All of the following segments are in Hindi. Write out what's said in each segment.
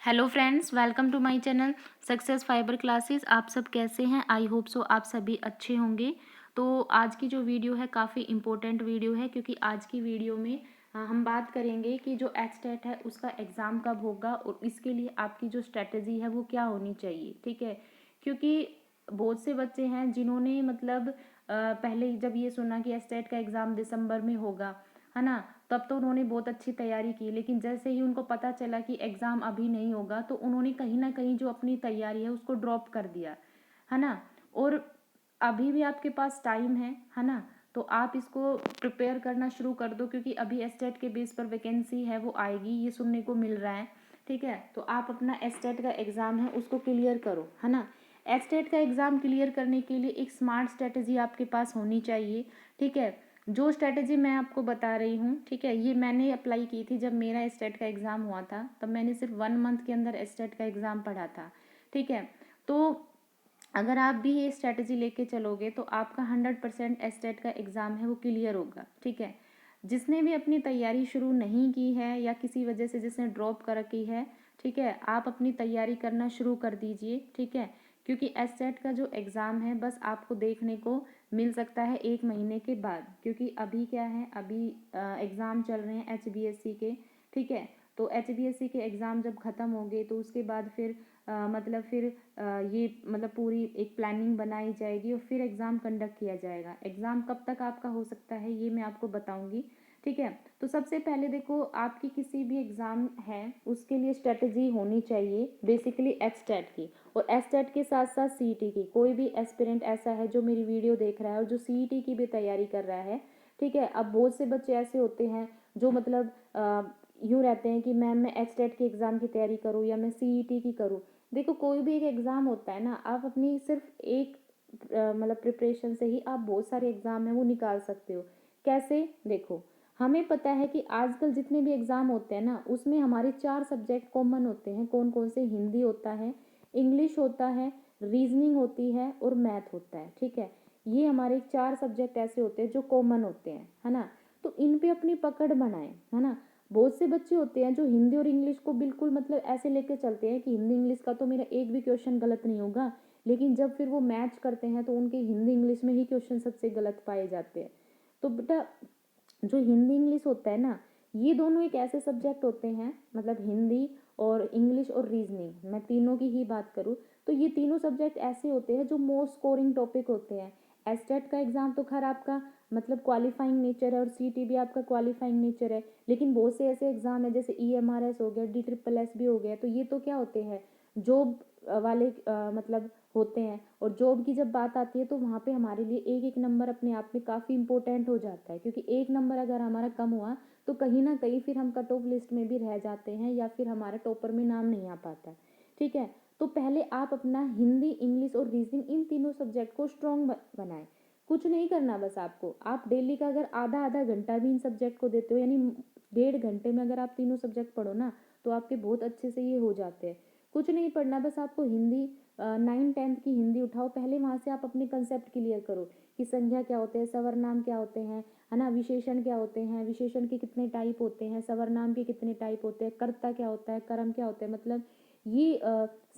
Hello friends, welcome to my channel success fiber classes. आप सब कैसे हैं? आई होप सो आप सभी अच्छे होंगे। तो आज की जो वीडियो है काफ़ी इम्पोर्टेंट वीडियो है, क्योंकि आज की वीडियो में हम बात करेंगे कि जो एचटेट है उसका एग्ज़ाम कब होगा और इसके लिए आपकी जो स्ट्रेटजी है वो क्या होनी चाहिए। ठीक है, क्योंकि बहुत से बच्चे हैं जिन्होंने मतलब पहले जब ये सुना कि एचटेट का एग्ज़ाम दिसंबर में होगा, है ना, तब तो उन्होंने बहुत अच्छी तैयारी की। लेकिन जैसे ही उनको पता चला कि एग्ज़ाम अभी नहीं होगा, तो उन्होंने कहीं ना कहीं जो अपनी तैयारी है उसको ड्रॉप कर दिया, है ना। और अभी भी आपके पास टाइम है ना, तो आप इसको प्रिपेयर करना शुरू कर दो, क्योंकि अभी एस्टेट के बेस पर वैकेंसी है वो आएगी, ये सुनने को मिल रहा है। ठीक है, तो आप अपना एस्टेट का एग्ज़ाम है उसको क्लियर करो, है ना। एस्टेट का एग्ज़ाम क्लियर करने के लिए एक स्मार्ट स्ट्रेटजी आपके पास होनी चाहिए। ठीक है, जो स्ट्रेटजी मैं आपको बता रही हूँ, ठीक है, ये मैंने अप्लाई की थी जब मेरा एस्टेट का एग्ज़ाम हुआ था। तब मैंने सिर्फ 1 मंथ के अंदर एस्टेट का एग्ज़ाम पढ़ा था। ठीक है, तो अगर आप भी ये स्ट्रेटजी लेके चलोगे तो आपका 100% एस्टेट का एग्ज़ाम है वो क्लियर होगा। ठीक है, जिसने भी अपनी तैयारी शुरू नहीं की है या किसी वजह से जिसने ड्रॉप कर रखी है, ठीक है, आप अपनी तैयारी करना शुरू कर दीजिए। ठीक है, क्योंकि एस्टेट का जो एग्ज़ाम है बस आपको देखने को मिल सकता है 1 महीने के बाद, क्योंकि अभी क्या है, अभी एग्ज़ाम चल रहे हैं एचबीएससी के। ठीक है, तो एचबीएससी के एग्ज़ाम जब ख़त्म होंगे तो उसके बाद फिर मतलब फिर ये मतलब पूरी एक प्लानिंग बनाई जाएगी और फिर एग्ज़ाम कंडक्ट किया जाएगा। एग्ज़ाम कब तक आपका हो सकता है ये मैं आपको बताऊंगी। ठीक है, तो सबसे पहले देखो, आपकी किसी भी एग्ज़ाम है उसके लिए स्ट्रेटजी होनी चाहिए बेसिकली एचटेट की, और एचटेट के साथ साथ सीईटी की। कोई भी एस्पिरेंट ऐसा है जो मेरी वीडियो देख रहा है और जो सीईटी की भी तैयारी कर रहा है, ठीक है। अब बहुत से बच्चे ऐसे होते हैं जो मतलब यूँ रहते हैं कि मैम मैं एचटेट के एग्ज़ाम की तैयारी करूँ या मैं सीईटी की करूँ। देखो, कोई भी एक एग्ज़ाम होता है ना, आप अपनी सिर्फ एक मतलब प्रिपरेशन से ही आप बहुत सारे एग्ज़ाम हैं वो निकाल सकते हो। कैसे? देखो, हमें पता है कि आजकल जितने भी एग्ज़ाम होते हैं ना, उसमें हमारे 4 सब्जेक्ट कॉमन होते हैं। कौन कौन से? हिंदी होता है, इंग्लिश होता है, रीजनिंग होती है और मैथ होता है। ठीक है, ये हमारे 4 सब्जेक्ट ऐसे होते हैं जो कॉमन होते हैं, है ना। तो इन पे अपनी पकड़ बनाएं, है ना। बहुत से बच्चे होते हैं जो हिंदी और इंग्लिश को बिल्कुल मतलब ऐसे लेके चलते हैं कि हिंदी इंग्लिश का तो मेरा एक भी क्वेश्चन गलत नहीं होगा, लेकिन जब फिर वो मैच करते हैं तो उनके हिंदी इंग्लिश में ही क्वेश्चन सबसे गलत पाए जाते हैं। तो बेटा, जो हिंदी इंग्लिश होता है ना, ये दोनों एक ऐसे सब्जेक्ट होते हैं, मतलब हिंदी और इंग्लिश और रीजनिंग, मैं तीनों की ही बात करूँ तो ये तीनों सब्जेक्ट ऐसे होते हैं जो मोस्ट स्कोरिंग टॉपिक होते हैं। एस्टेट का एग्ज़ाम तो खैर आपका मतलब क्वालिफाइंग नेचर है और सीटी भी आपका क्वालिफाइंग नेचर है, लेकिन बहुत से ऐसे एग्ज़ाम है जैसे ईएमआरएस हो गया, DSSS भी हो गया, तो ये तो क्या होते हैं, जॉब वाले मतलब होते हैं। और जॉब की जब बात आती है तो वहाँ पे हमारे लिए एक एक नंबर अपने आप में काफ़ी इंपॉर्टेंट हो जाता है, क्योंकि एक नंबर अगर हमारा कम हुआ तो कहीं ना कहीं फिर हम कट ऑफ लिस्ट में भी रह जाते हैं या फिर हमारा टॉपर में नाम नहीं आ पाता। ठीक है, तो पहले आप अपना हिंदी, इंग्लिश और रीजनिंग इन तीनों सब्जेक्ट को स्ट्रॉन्ग बनाएं। कुछ नहीं करना, बस आपको आप डेली का अगर आधा आधा घंटा भी इन सब्जेक्ट को देते हो, यानी 1.5 घंटे में अगर आप तीनों सब्जेक्ट पढ़ो ना, तो आपके बहुत अच्छे से ये हो जाते हैं। कुछ नहीं पढ़ना, बस आपको हिंदी 9th 10th की हिंदी उठाओ, पहले वहाँ से आप अपने कंसेप्ट क्लियर करो कि संज्ञा क्या होते हैं, सर्वनाम क्या होते हैं, है ना, विशेषण क्या होते हैं, विशेषण के कितने टाइप होते हैं, सर्वनाम के कितने टाइप होते हैं, कर्ता क्या होता है, कर्म क्या होता है, मतलब ये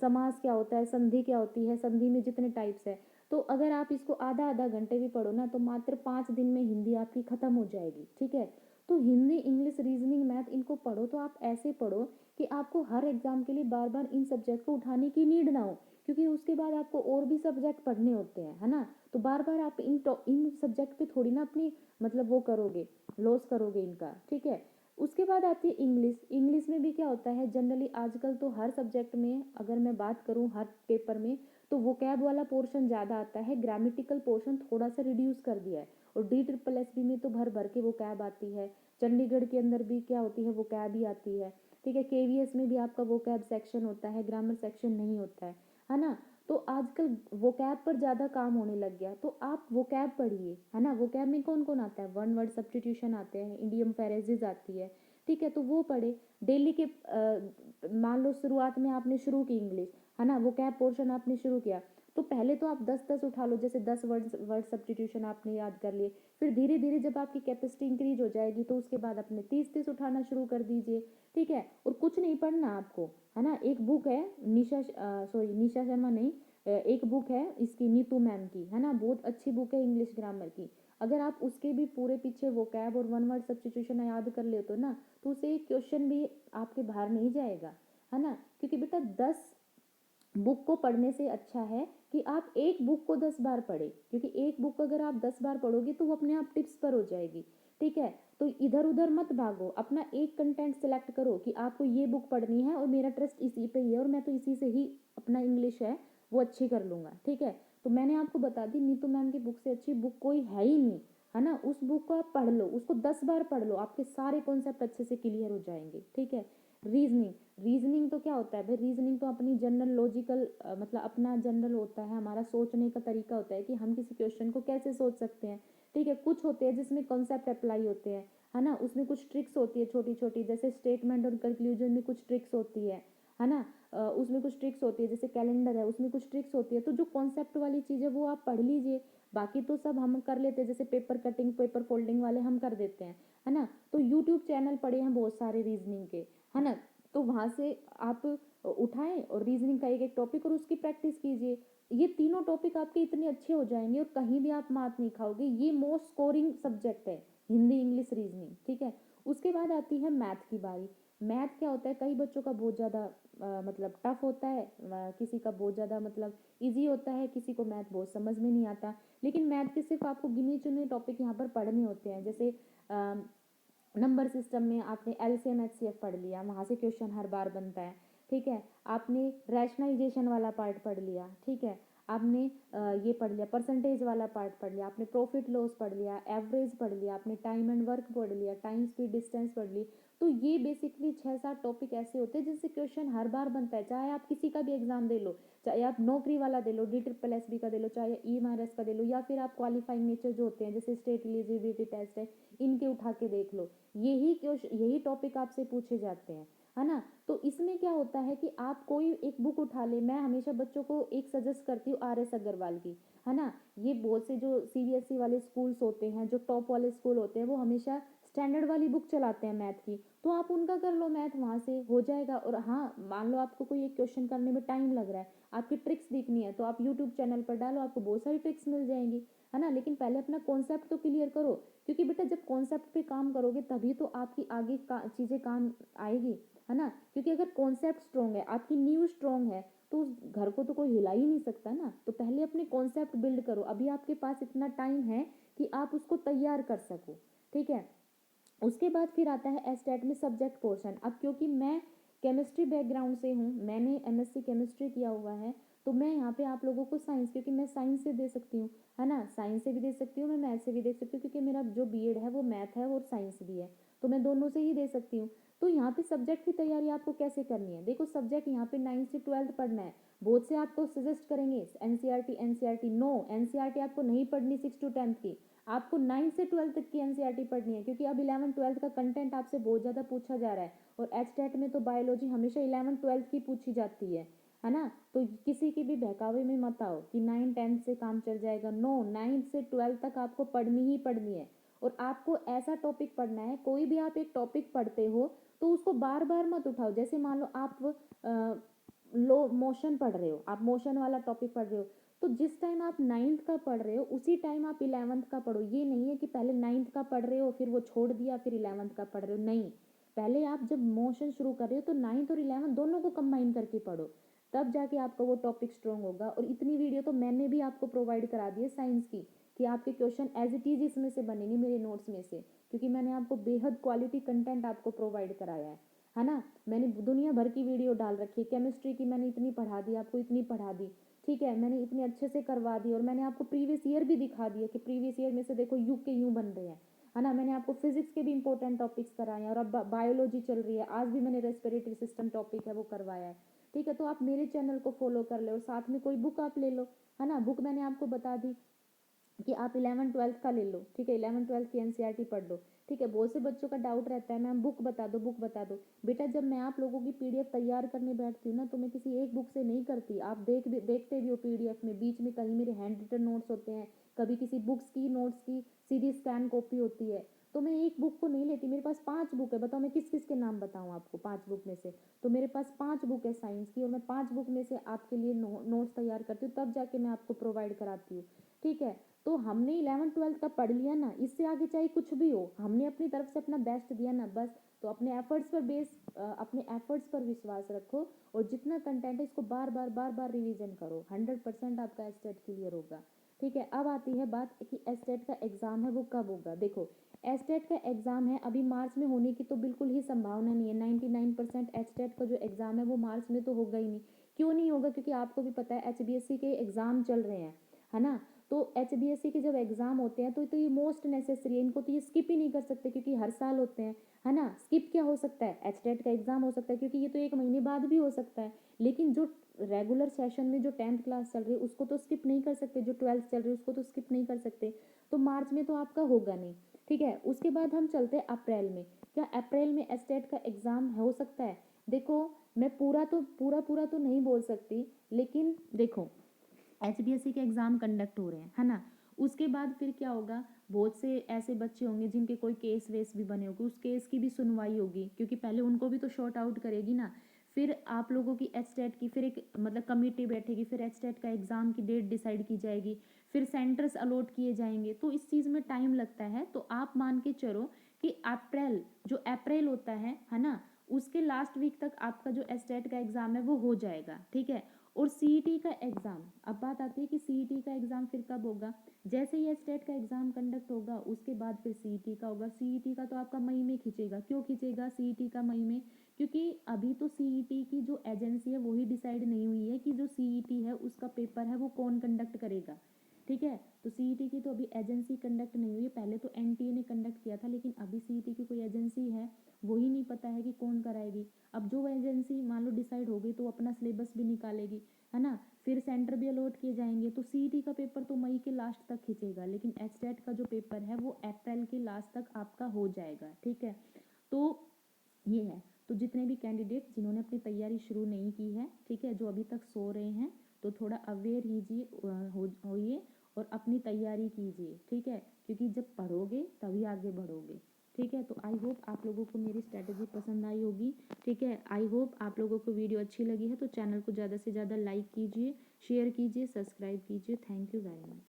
समास क्या होता है, संधि क्या होती है, संधि में जितने टाइप्स है। तो अगर आप इसको आधा आधा घंटे भी पढ़ो ना, तो मात्र 5 दिन में हिंदी आपकी ख़त्म हो जाएगी। ठीक है, तो हिंदी, इंग्लिश, रीजनिंग, मैथ इनको पढ़ो तो आप ऐसे पढ़ो कि आपको हर एग्जाम के लिए बार बार इन सब्जेक्ट को उठाने की नीड ना हो, क्योंकि उसके बाद आपको और भी सब्जेक्ट पढ़ने होते हैं, है ना। तो बार बार आप इन सब्जेक्ट पे थोड़ी ना अपनी मतलब वो करोगे, लॉस करोगे इनका। ठीक है, उसके बाद आती है इंग्लिश। इंग्लिश में भी क्या होता है, जनरली आजकल तो हर सब्जेक्ट में अगर मैं बात करूँ हर पेपर में, तो वोकैब वाला पोर्शन ज़्यादा आता है, ग्रामेटिकल पोर्शन थोड़ा सा रिड्यूस कर दिया है। और DSSS में तो भर भर के वोकैब आती है, चंडीगढ़ के अंदर भी क्या होती है, वोकैब ही आती है। ठीक है, केवीएस में भी आपका वोकैब सेक्शन होता है, ग्रामर सेक्शन नहीं होता है ना। तो आजकल वोकैब पर ज़्यादा काम होने लग गया, तो आप वोकैब पढ़िए, है ना। वोकैब में कौन कौन आता है, वन वर्ड सब्स्टिट्यूशन आते हैं, इडियम फ्रेजेस आती है। ठीक है, तो वो पढ़े डेली के। मान लो शुरुआत में आपने शुरू की इंग्लिश, है ना, वोकैब पोर्शन आपने शुरू किया, तो पहले तो आप 10-10 उठा लो, जैसे 10 वर्ड सब्स्टिट्यूशन आपने याद कर लिए, फिर धीरे धीरे जब आपकी कैपेसिटी इंक्रीज हो जाएगी तो उसके बाद अपने 30-30 उठाना शुरू कर दीजिए, ठीक है। और कुछ नहीं पढ़ना आपको, है ना। एक बुक है निशा शर्मा नहीं, एक बुक है इसकी नीतू मैम की, है ना, बहुत अच्छी बुक है इंग्लिश ग्रामर की। अगर आप उसके भी पूरे पीछे वोकैब और वन वर्ड सब्स्टिट्यूशन याद कर लेते हो ना, तो उसे एक क्वेश्चन भी आपके बाहर नहीं जाएगा, है ना। क्योंकि बेटा 10 बुक को पढ़ने से अच्छा है कि आप एक बुक को 10 बार पढ़े, क्योंकि एक बुक अगर आप 10 बार पढ़ोगे तो वो अपने आप टिप्स पर हो जाएगी, ठीक है। तो इधर उधर मत भागो, अपना एक कंटेंट सेलेक्ट करो कि आपको ये बुक पढ़नी है और मेरा ट्रस्ट इसी पे ही है और मैं तो इसी से ही अपना इंग्लिश है वो अच्छी कर लूँगा, ठीक है। तो मैंने आपको बता दी नीतू मैम की बुक से अच्छी बुक कोई है ही नहीं, है ना। उस बुक को आप पढ़ लो, उसको 10 बार पढ़ लो, आपके सारे कॉन्सेप्ट अच्छे से क्लियर हो जाएंगे, ठीक है। रीजनिंग, रीजनिंग तो क्या होता है भाई, रीजनिंग तो अपनी जनरल लॉजिकल मतलब अपना जनरल होता है, हमारा सोचने का तरीका होता है कि हम किसी क्वेश्चन को कैसे सोच सकते हैं, ठीक है। कुछ होते हैं जिसमें कॉन्सेप्ट अप्लाई होते हैं, है ना, उसमें कुछ ट्रिक्स होती है छोटी छोटी, जैसे स्टेटमेंट और कंक्लूजन में कुछ ट्रिक्स होती है ना। उसमें कुछ ट्रिक्स होती है, जैसे कैलेंडर है उसमें कुछ ट्रिक्स होती है। तो जो कॉन्सेप्ट वाली चीज़ है वो आप पढ़ लीजिए, बाकी तो सब हम कर लेते हैं, जैसे पेपर कटिंग पेपर फोल्डिंग वाले हम कर देते हैं, है ना। तो यूट्यूब चैनल पड़े हैं बहुत सारे रीजनिंग के, है ना। तो वहाँ से आप उठाएं और रीजनिंग का एक एक टॉपिक और उसकी प्रैक्टिस कीजिए। ये तीनों टॉपिक आपके इतने अच्छे हो जाएंगे और कहीं भी आप मात नहीं खाओगे। ये मोस्ट स्कोरिंग सब्जेक्ट है, हिंदी इंग्लिश रीजनिंग, ठीक है। उसके बाद आती है मैथ की बारी। मैथ क्या होता है, कई बच्चों का बहुत ज़्यादा मतलब टफ होता है, किसी का बहुत ज़्यादा मतलब इजी होता है, किसी को मैथ बहुत समझ में नहीं आता। लेकिन मैथ के सिर्फ आपको गिने चुने टॉपिक यहाँ पर पढ़ने होते हैं, जैसे नंबर सिस्टम में आपने एलसीएम एचसीएफ पढ़ लिया, वहाँ से क्वेश्चन हर बार बनता है, ठीक है। आपने रैशनलाइजेशन वाला पार्ट पढ़ लिया, ठीक है। आपने ये पढ़ लिया परसेंटेज वाला पार्ट पढ़ लिया, आपने प्रॉफिट लॉस पढ़ लिया, एवरेज पढ़ लिया, आपने टाइम एंड वर्क पढ़ लिया, टाइम स्पीड डिस्टेंस पढ़ ली। तो ये बेसिकली 6-7 टॉपिक ऐसे होते हैं जिनसे क्वेश्चन हर बार बनता है, चाहे आप किसी का भी एग्जाम दे लो, चाहे आप नौकरी वाला दे लो, DSSB का दे लो, चाहे EMRS का दे लो, या फिर आप क्वालिफाइंग नेचर जो होते हैं जैसे स्टेट एलिजिबिलिटी टेस्ट है, इनके उठा के देख लो। यही क्वेश्चन यही टॉपिक आपसे पूछे जाते हैं, है ना। तो इसमें क्या होता है कि आप कोई एक बुक उठा ले, मैं हमेशा बच्चों को एक सजेस्ट करती हूँ RS अग्रवाल की, है ना। ये बहुत से जो CBSE वाले स्कूल्स होते हैं, जो टॉप वाले स्कूल होते हैं, वो हमेशा स्टैंडर्ड वाली बुक चलाते हैं मैथ की, तो आप उनका कर लो, मैथ वहाँ से हो जाएगा। और हाँ, मान लो आपको कोई एक क्वेश्चन करने में टाइम लग रहा है, आपकी ट्रिक्स दिखनी है, तो आप यूट्यूब चैनल पर डालो, आपको बहुत सारी ट्रिक्स मिल जाएंगी, है ना। लेकिन पहले अपना कॉन्सेप्ट तो क्लियर करो, क्योंकि बेटा जब कॉन्सेप्ट पे काम करोगे तभी तो आपकी आगे चीज़ें काम आएगी, है ना। क्योंकि अगर कॉन्सेप्ट स्ट्रॉन्ग है, आपकी नींव स्ट्रॉन्ग है, तो उस घर को तो कोई हिला ही नहीं सकता ना। तो पहले अपने कॉन्सेप्ट बिल्ड करो, अभी आपके पास इतना टाइम है कि आप उसको तैयार कर सको, ठीक है। उसके बाद फिर आता है एस्टेट में सब्जेक्ट पोर्शन। अब क्योंकि मैं केमिस्ट्री बैकग्राउंड से हूँ, मैंने MSc केमिस्ट्री किया हुआ है, तो मैं यहाँ पे आप लोगों को साइंस, क्योंकि मैं साइंस से दे सकती हूँ, है ना, साइंस से भी दे सकती हूँ, मैं मैथ से भी दे सकती हूँ, क्योंकि मेरा जो बीएड है वो मैथ है और साइंस भी है, तो मैं दोनों से ही दे सकती हूँ। तो यहाँ पे सब्जेक्ट की तैयारी आपको कैसे करनी है, देखो सब्जेक्ट यहाँ पे 9th से 12th पढ़ना है। बहुत से आपको सजेस्ट करेंगे एनसीईआरटी, नो, एनसीईआरटी आपको नहीं पढ़नी 6 to 10th की, आपको 9th से 12th तक की एनसीईआरटी पढ़नी है, क्योंकि अब 11th 12th का कंटेंट आपसे बहुत ज़्यादा पूछा जा रहा है। और एचटेट में तो बायोलॉजी हमेशा 11th 12th की पूछी जाती है ना। तो किसी की भी बहकावे में मत आओ कि 9th 10th से काम चल जाएगा, नो, 9th से 12th तक आपको पढ़नी ही पढ़नी है। और आपको ऐसा टॉपिक पढ़ना है, कोई भी आप एक टॉपिक पढ़ते हो तो उसको बार बार मत उठाओ। जैसे मान लो आप लो मोशन पढ़ रहे हो, आप मोशन वाला टॉपिक पढ़ रहे हो, तो जिस टाइम आप 9th का पढ़ रहे हो उसी टाइम आप 11th का पढ़ो। ये नहीं है कि पहले 9th का पढ़ रहे हो फिर वो छोड़ दिया फिर 11th का पढ़ रहे हो, नहीं। पहले आप जब मोशन शुरू कर रहे हो तो 9th और 11th दोनों को कंबाइन करके पढ़ो, तब जाके आपका वो टॉपिक स्ट्रॉन्ग होगा। और इतनी वीडियो तो मैंने भी आपको प्रोवाइड करा दी है साइंस की, कि आपके क्वेश्चन एज इट इज इसमें से बनेंगे मेरे नोट्स में से, क्योंकि मैंने आपको बेहद क्वालिटी कंटेंट आपको प्रोवाइड कराया है ना। मैंने दुनिया भर की वीडियो डाल रखी है, केमिस्ट्री की मैंने इतनी पढ़ा दी, आपको इतनी पढ़ा दी, ठीक है, मैंने इतने अच्छे से करवा दी। और मैंने आपको प्रीवियस ईयर भी दिखा दिया कि प्रीवियस ईयर में से देखो यू के यूँ बन रहे हैं, है ना। मैंने आपको फिजिक्स के भी इंपॉर्टेंट टॉपिक्स कराए हैं, और अब बायोलॉजी चल रही है, आज भी मैंने रेस्पिरेटरी सिस्टम टॉपिक है वो करवाया है, ठीक है। तो आप मेरे चैनल को फॉलो कर ले और साथ में कोई बुक आप ले लो, है ना। बुक मैंने आपको बता दी कि आप 11th 12th का ले लो, ठीक है, 11th 12th की एनसीईआरटी पढ़ लो, ठीक है। बहुत से बच्चों का डाउट रहता है मैम बुक बता दो, बुक बता दो। बेटा जब मैं आप लोगों की पीडीएफ तैयार करने बैठती हूँ ना, तो मैं किसी एक बुक से नहीं करती। आप देखते भी हो पीडीएफ में बीच में कहीं मेरे हैंड रिटन नोट्स होते हैं, कभी किसी बुक्स की नोट्स की सीधी स्कैन कॉपी होती है। तो मैं एक बुक को नहीं लेती, मेरे पास 5 बुक है। बताओ मैं किस किस के नाम बताऊँ आपको 5 बुक में से? तो मेरे पास 5 बुक है साइंस की, और मैं 5 बुक में से आपके लिए नोट्स तैयार करती हूँ, तब जाके मैं आपको प्रोवाइड कराती हूँ। ठीक है। तो हमने 11th 12th का पढ़ लिया ना, इससे आगे चाहे कुछ भी हो, हमने अपनी तरफ से अपना बेस्ट दिया ना, बस। तो अपने एफर्ट्स पर विश्वास रखो, और जितना कंटेंट है इसको बार बार रिवीजन करो। 100% आपका एस्टेट क्लियर होगा। ठीक है। अब आती है बात कि एस्टेट का एग्ज़ाम है वो कब होगा। देखो एस्टेट का एग्ज़ाम है अभी मार्च में होने की तो बिल्कुल ही संभावना नहीं है। 99% एस्टेट का जो एग्ज़ाम है वो मार्च में तो होगा ही नहीं। क्यों नहीं होगा? क्योंकि आपको भी पता है एचबीएससी के एग्ज़ाम चल रहे हैं, है ना। तो एचबीएससी के जब एग्ज़ाम होते हैं तो ये मोस्ट नेसेसरी है, इनको तो ये स्किप ही नहीं कर सकते क्योंकि हर साल होते हैं, है ना। स्किप क्या हो सकता है? एचटेट का एग्ज़ाम हो सकता है, क्योंकि ये तो 1 महीने बाद भी हो सकता है। लेकिन जो रेगुलर सेशन में जो 10th क्लास चल रही है उसको तो स्किप नहीं कर सकते, जो 12th चल रही है उसको तो स्किप नहीं कर सकते। तो मार्च में तो आपका होगा नहीं। ठीक है। उसके बाद हम चलते हैं अप्रैल में। क्या अप्रैल में एस्टेट का एग्ज़ाम हो सकता है? देखो मैं पूरा तो नहीं बोल सकती, लेकिन देखो एचबीएससी के एग्ज़ाम कंडक्ट हो रहे हैं, है ना। उसके बाद फिर क्या होगा? बहुत से ऐसे बच्चे होंगे जिनके कोई केस वेस भी बने होंगे, उस केस की भी सुनवाई होगी, क्योंकि पहले उनको भी तो शॉर्ट आउट करेगी ना। फिर आप लोगों की एचटेट की फिर एक मतलब कमेटी बैठेगी, फिर एचटेट का एग्ज़ाम की डेट डिसाइड की जाएगी, फिर सेंटर्स अलॉट किए जाएंगे। तो इस चीज़ में टाइम लगता है। तो आप मान के चलो कि अप्रैल होता है ना, उसके लास्ट वीक तक आपका जो एचटेट का एग्ज़ाम है वो हो जाएगा। ठीक है। और सीईटी का एग्ज़ाम, अब बात आती है कि सीईटी का एग्ज़ाम फिर कब होगा। जैसे ही स्टेट का एग्ज़ाम कंडक्ट होगा उसके बाद फिर सीईटी का होगा। सीईटी का तो आपका मई में खींचेगा। क्यों खींचेगा सीईटी का मई में? क्योंकि अभी तो सीईटी की जो एजेंसी है वही डिसाइड नहीं हुई है कि जो सीईटी है उसका पेपर है वो कौन कंडक्ट करेगा। ठीक है। तो सीईटी की तो अभी एजेंसी कंडक्ट नहीं हुई है। पहले तो एनटीए ने कंडक्ट किया था, लेकिन अभी सीईटी की कोई एजेंसी है वही नहीं पता है कि कौन कराएगी। अब जो एजेंसी मान लो डिसाइड हो गई तो वो अपना सिलेबस भी निकालेगी, है ना। फिर सेंटर भी अलॉट किए जाएंगे। तो सीईटी का पेपर तो मई के लास्ट तक खींचेगा, लेकिन एचटेट का जो पेपर है वो अप्रैल के लास्ट तक आपका हो जाएगा। ठीक है। तो ये है। तो जितने भी कैंडिडेट जिन्होंने अपनी तैयारी शुरू नहीं की है, ठीक है, जो अभी तक सो रहे हैं, तो थोड़ा अवेयर हीजिए, होइए और अपनी तैयारी कीजिए। ठीक है। क्योंकि जब पढ़ोगे तभी आगे बढ़ोगे। ठीक है। तो आई होप आप लोगों को मेरी स्ट्रैटेजी पसंद आई होगी। ठीक है। आई होप आप लोगों को वीडियो अच्छी लगी है, तो चैनल को ज़्यादा से ज़्यादा लाइक कीजिए, शेयर कीजिए, सब्सक्राइब कीजिए। Thank you very much.